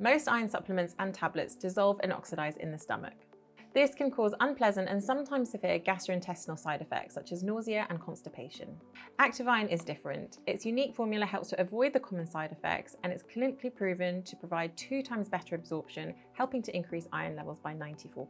Most iron supplements and tablets dissolve and oxidize in the stomach. This can cause unpleasant and sometimes severe gastrointestinal side effects such as nausea and constipation. Active iron is different. Its unique formula helps to avoid the common side effects, and it's clinically proven to provide 2 times better absorption, helping to increase iron levels by 94%.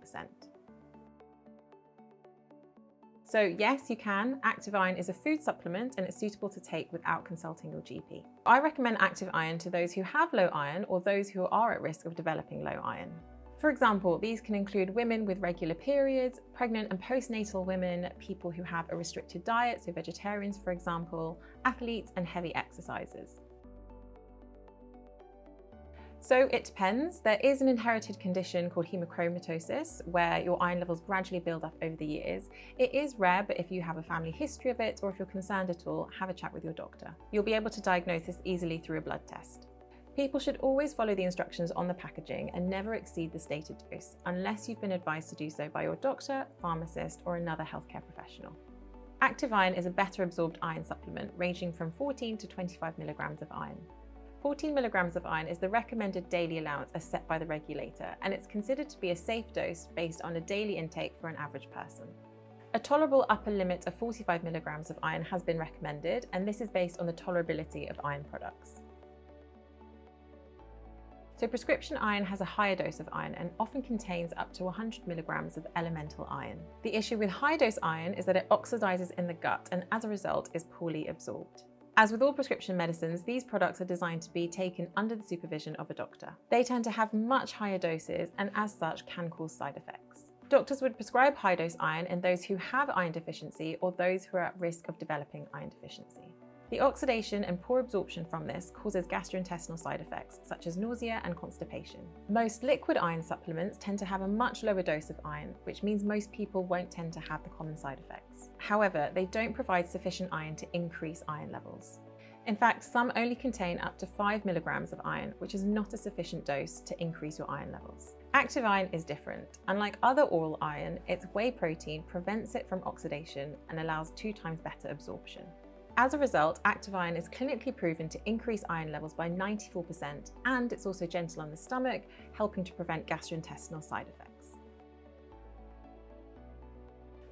So yes, you can. Active iron is a food supplement and it's suitable to take without consulting your GP. I recommend active iron to those who have low iron or those who are at risk of developing low iron. For example, these can include women with regular periods, pregnant and postnatal women, people who have a restricted diet, so vegetarians for example, athletes and heavy exercisers. So it depends. There is an inherited condition called hemochromatosis where your iron levels gradually build up over the years. It is rare, but if you have a family history of it or if you're concerned at all, have a chat with your doctor. You'll be able to diagnose this easily through a blood test. People should always follow the instructions on the packaging and never exceed the stated dose, unless you've been advised to do so by your doctor, pharmacist, or another healthcare professional. Active iron is a better absorbed iron supplement ranging from 14 to 25 milligrams of iron. 14 milligrams of iron is the recommended daily allowance as set by the regulator, and it's considered to be a safe dose based on a daily intake for an average person. A tolerable upper limit of 45 milligrams of iron has been recommended, and this is based on the tolerability of iron products. So prescription iron has a higher dose of iron and often contains up to 100 milligrams of elemental iron. The issue with high dose iron is that it oxidizes in the gut and as a result is poorly absorbed. As with all prescription medicines, these products are designed to be taken under the supervision of a doctor. They tend to have much higher doses and as such can cause side effects. Doctors would prescribe high dose iron in those who have iron deficiency or those who are at risk of developing iron deficiency. The oxidation and poor absorption from this causes gastrointestinal side effects such as nausea and constipation. Most liquid iron supplements tend to have a much lower dose of iron, which means most people won't tend to have the common side effects. However, they don't provide sufficient iron to increase iron levels. In fact, some only contain up to 5 milligrams of iron, which is not a sufficient dose to increase your iron levels. Active iron is different. Unlike other oral iron, its whey protein prevents it from oxidation and allows 2 times better absorption. As a result, active iron is clinically proven to increase iron levels by 94%, and it's also gentle on the stomach, helping to prevent gastrointestinal side effects.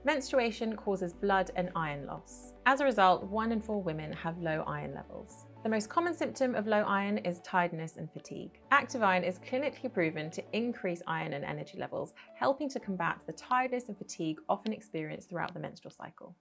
Menstruation causes blood and iron loss. As a result, 1 in 4 women have low iron levels. The most common symptom of low iron is tiredness and fatigue. Active iron is clinically proven to increase iron and energy levels, helping to combat the tiredness and fatigue often experienced throughout the menstrual cycle.